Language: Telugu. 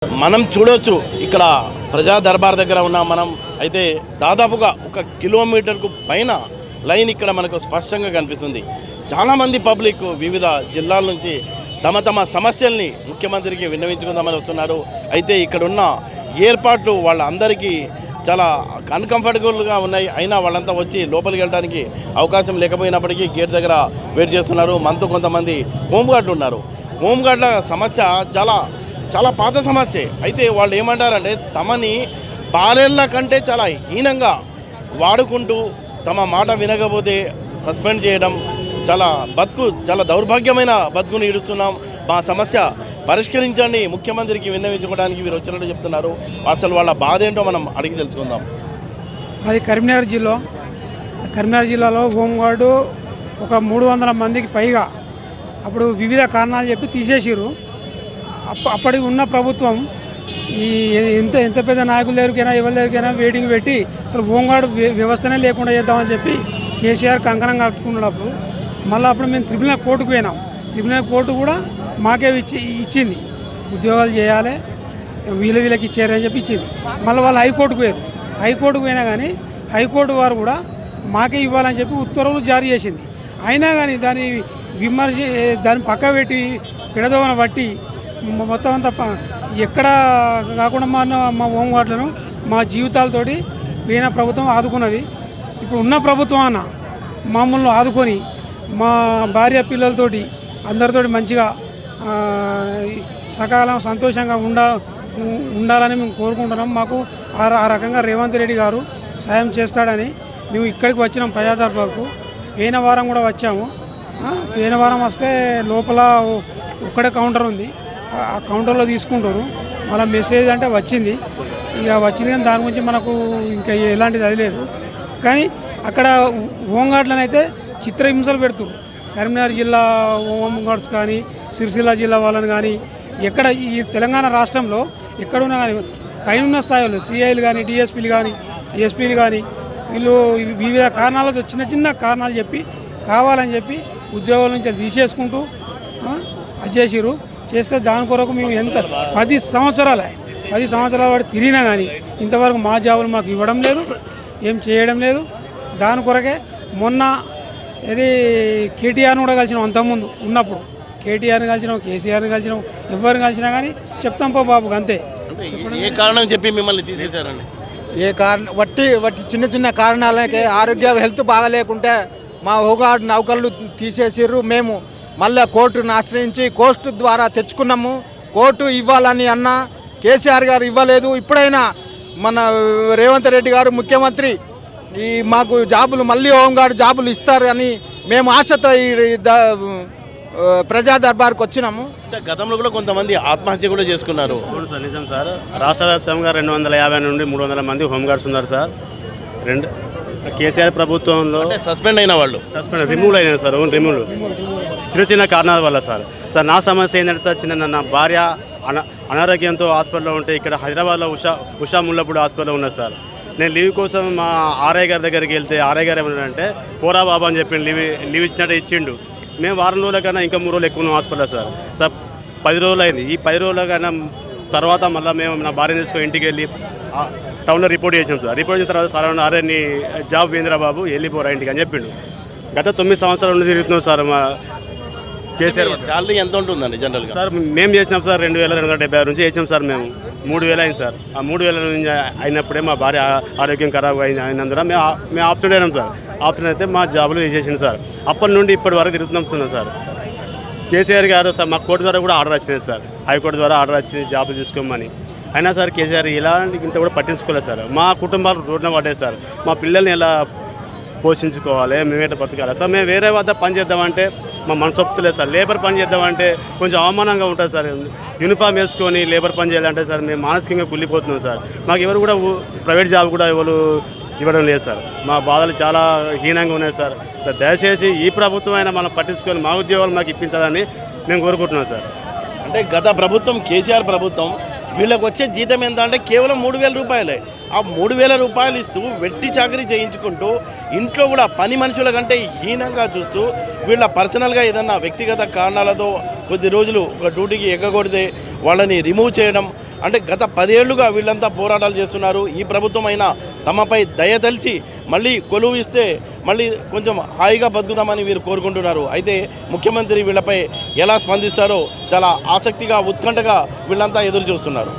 మనం చూడొచ్చు ఇక్కడ ప్రజా దర్బార్ దగ్గర ఉన్నాం మనం. అయితే దాదాపుగా 1 కిలోమీటర్కు పైన లైన్ ఇక్కడ మనకు స్పష్టంగా కనిపిస్తుంది. చాలామంది పబ్లిక్ వివిధ జిల్లాల నుంచి తమ తమ సమస్యల్ని ముఖ్యమంత్రికి విన్నవించుకుందామని వస్తున్నారు. అయితే ఇక్కడున్న ఏర్పాట్లు వాళ్ళందరికీ చాలా అన్కంఫర్టబుల్గా ఉన్నాయి. అయినా వాళ్ళంతా వచ్చి లోపలికి వెళ్ళడానికి అవకాశం లేకపోయినప్పటికీ గేట్ దగ్గర వెయిట్ చేస్తున్నారు. మనతో కొంతమంది హోంగార్డులు ఉన్నారు. హోంగార్డుల సమస్య చాలా పాత సమస్య. అయితే వాళ్ళు ఏమంటారంటే తమని బారెళ్ళ కంటే చాలా హీనంగా వాడుకుంటూ తమ మాట వినకపోతే సస్పెండ్ చేయడం, చాలా దౌర్భాగ్యమైన బతుకుని ఈడుస్తున్నాం, మా సమస్య పరిష్కరించండి ముఖ్యమంత్రికి విన్నవించుకోవడానికి వీరు వచ్చినట్టు చెప్తున్నారు. అసలు వాళ్ళ బాధ ఏంటో మనం అడిగి తెలుసుకుందాం. అది కరీంనగర్ జిల్లాలో హోంగార్డు ఒక 300 మందికి పైగా అప్పుడు వివిధ కారణాలు చెప్పి తీసేసిరు. అప్పటికి ఉన్న ప్రభుత్వం ఈ ఎంత పెద్ద నాయకుల దగ్గరికైనా ఎవరి దగ్గరికైనా వెయిటింగ్ పెట్టి అసలు హోంగార్డు వ్యవస్థనే లేకుండా చేద్దామని చెప్పి కేసీఆర్ కంకణం కట్టుకున్నప్పుడు మళ్ళీ అప్పుడు మేము ట్రిబ్యునల్ కోర్టుకు పోయినాం. ట్రిబ్యునల్ కోర్టు కూడా మాకే ఇచ్చింది, ఉద్యోగాలు చేయాలి వీళ్ళకి ఇచ్చారని చెప్పి ఇచ్చింది. మళ్ళీ వాళ్ళు హైకోర్టుకు పోయినా కానీ హైకోర్టు వారు కూడా మాకే ఇవ్వాలని చెప్పి ఉత్తర్వులు జారీ చేసింది. అయినా కానీ దాన్ని పక్క పెట్టి పిడదోవన బట్టి మొత్తం అంతా ఎక్కడ కాకుండా మా హోంగార్డులను మా జీవితాలతోటి పోయిన ప్రభుత్వం ఆదుకున్నది. ఇప్పుడు ఉన్న ప్రభుత్వం అన్న మమ్మల్ని ఆదుకొని మా భార్య పిల్లలతోటి అందరితోటి మంచిగా సకాలం సంతోషంగా ఉండాలని మేము కోరుకుంటున్నాం. మాకు ఆ రకంగా రేవంత్ రెడ్డి గారు సాయం చేస్తాడని మేము ఇక్కడికి వచ్చినాం ప్రజా దర్బార్కు. పోయిన వారం కూడా వచ్చాము. పోయిన వారం వస్తే లోపల ఒక్కడే కౌంటర్ ఉంది, ఆ కౌంటర్లో తీసుకుంటారు. మళ్ళీ మెసేజ్ అంటే వచ్చింది కానీ దాని గురించి మనకు ఇంకా ఎలాంటిది అది లేదు. కానీ అక్కడ హోంగార్డులను అయితే చిత్రహింసలు పెడుతున్నారు. కరీంనగర్ జిల్లా హోంగార్డ్స్ కానీ సిరిసిల్ల జిల్లా వాళ్ళని కానీ ఎక్కడ ఈ తెలంగాణ రాష్ట్రంలో ఎక్కడున్నా కానీ పైన స్థాయిలో సిఐలు కానీ డిఎస్పీలు కానీ ఎస్పీలు కానీ వీళ్ళు వివిధ కారణాలతో చిన్న కారణాలు చెప్పి కావాలని చెప్పి ఉద్యోగాల నుంచి తీసేసుకుంటూ అది చేస్తే దాని కొరకు మేము 10 సంవత్సరాల వాడు తిరిగినా కానీ ఇంతవరకు మా జాబులు మాకు ఇవ్వడం లేదు, ఏం చేయడం లేదు. దాని కొరకే మొన్న ఇది కేటీఆర్ని కూడా కలిసినాం. అంతకుముందు ఉన్నప్పుడు కేటీఆర్ని కలిసినాం, కేసీఆర్ని కలిసినాం, ఎవరిని కలిసినా కానీ చెప్తాం పో బాబుకి అంతే. ఏ కారణం చెప్పి మిమ్మల్ని తీసేశారండి? ఏ కారణం వట్టి చిన్న కారణాలకే ఆరోగ్య హెల్త్ బాగాలేకుంటే మా హోంగార్డు నౌకర్లు తీసేసిర్రు. మేము మళ్ళీ కోర్టును ఆశ్రయించి కోర్టు ద్వారా తెచ్చుకున్నాము. కోర్టు ఇవ్వాలని అన్నా కేసీఆర్ గారు ఇవ్వలేదు. ఇప్పుడైనా మన రేవంత్ రెడ్డి గారు ముఖ్యమంత్రి మాకు జాబులు మళ్ళీ హోంగార్డు జాబులు ఇస్తారు అని మేము ఆశతో ఈ ప్రజా దర్బార్కి వచ్చినాము. గతంలో కూడా కొంతమంది ఆత్మహత్య కూడా చేసుకున్నారు. అవును సార్, నిజం సార్. రాష్ట్ర వ్యాప్తంగా 250 నుండి 300 మంది హోంగార్డ్స్ ఉన్నారు సార్. కేసీఆర్ ప్రభుత్వంలో సస్పెండ్ రిమూవ్ అయినారు సార్. రిమూవ్ చిన్న కారణాల వల్ల సార్. నా సమస్య ఏంటంటే నా భార్య అనారోగ్యంతో హాస్పిటల్లో ఉంటే ఇక్కడ హైదరాబాద్లో ఉషా ముల్లపూడి హాస్పిటల్లో ఉన్నారు సార్. నేను లీవ్ కోసం మా ఆర్ఐ గారి దగ్గరికి వెళ్తే ఆర్ఐ గారు ఏమన్నారంటే పోరా బాబా అని చెప్పి లీవ్ ఇచ్చినట్టు ఇచ్చిండు. మేము వారం రోజుల కన్నా ఇంకా 3 రోజులు ఎక్కువ ఉన్నాం హాస్పిటల్లో సార్. 10 రోజులు అయింది. ఈ 10 రోజుల కన్నా తర్వాత మళ్ళీ మేము నా భార్యను తీసుకొని ఇంటికి వెళ్ళి టౌన్లో రిపోర్ట్ చేసాం సార్. రిపోర్ట్ చేసిన తర్వాత సార్ అరే నీ జాబ్ పోయిందిరా బాబు, వెళ్ళిపోరా ఇంటికి అని చెప్పిండు. గత 9 సంవత్సరాల నుండి తిరుగుతున్నాం సార్. మా కేసీఆర్ శాలరీ ఎంత ఉంటుందండి జనరల్గా? సార్ మేము చేసినాం సార్ 2276 నుంచి చేసాం సార్. మేము 3000 అయింది సార్. ఆ 3000 నుంచి అయినప్పుడే మా భార్య ఆరోగ్యం ఖరాబ్ అయినందున మేము ఆప్షన్ అయినాం సార్. ఆప్షన్ అయితే మా జాబులు తీసేసింది సార్. అప్పటి నుండి ఇప్పటి వరకు తిరుగుతున్నాం సార్. కేసీఆర్ గారు సార్ మా కోర్టు ద్వారా కూడా ఆర్డర్ వచ్చింది సార్. హైకోర్టు ద్వారా ఆర్డర్ వచ్చింది జాబులు తీసుకోమని. అయినా సార్ కేసీఆర్ ఇలాంటి ఇంత కూడా పట్టించుకోలేదు సార్. మా కుటుంబాలు రోడ్డున పడ్డాయి సార్. మా పిల్లల్ని ఎలా పోషించుకోవాలి, మేమేట బతకాలి సార్. మేము వేరే వద్ద పని చేద్దామంటే మా మనసు ఒప్పుతలేదు సార్. లేబర్ పని చేద్దామంటే కొంచెం అవమానంగా ఉంటుంది సార్. యూనిఫామ్ వేసుకొని లేబర్ పని చేయాలంటే సార్ మేము మానసికంగా కుళ్ళిపోతున్నాం సార్. మాకు ఎవరు కూడా ప్రైవేట్ జాబ్ కూడా ఎవరు ఇవ్వడం లేదు సార్. మా బాధలు చాలా హీనంగా ఉన్నాయి సార్. దయచేసి ఈ ప్రభుత్వం అయినా మనం పట్టించుకొని మా ఉద్యోగాలు మాకు ఇప్పించాలని మేము కోరుకుంటున్నాం సార్. అంటే గత ప్రభుత్వం కేసీఆర్ ప్రభుత్వం వీళ్ళకి వచ్చే జీతం ఎంత అంటే కేవలం 3000 రూపాయలే. ఆ 3000 రూపాయలు ఇస్తూ వెట్టి చాకరీ చేయించుకుంటూ ఇంట్లో కూడా పని మనుషుల కంటే హీనంగా చూస్తూ వీళ్ళ పర్సనల్గా ఏదన్నా వ్యక్తిగత కారణాలతో కొద్ది రోజులు ఒక డ్యూటీకి ఎగ్గగొడితే వాళ్ళని రిమూవ్ చేయడం, అంటే గత 10 ఏళ్లుగా వీళ్ళంతా పోరాటాలు చేస్తున్నారు. ఈ ప్రభుత్వం అయినా తమపై దయతలిచి మళ్ళీ కొలువు ఇస్తే మళ్ళీ కొంచెం హాయిగా బతుకుతామని వీరు కోరుకుంటున్నారు. అయితే ముఖ్యమంత్రి వీళ్ళపై ఎలా స్పందిస్తారో చాలా ఆసక్తిగా ఉత్కంఠగా వీళ్ళంతా ఎదురు చూస్తున్నారు.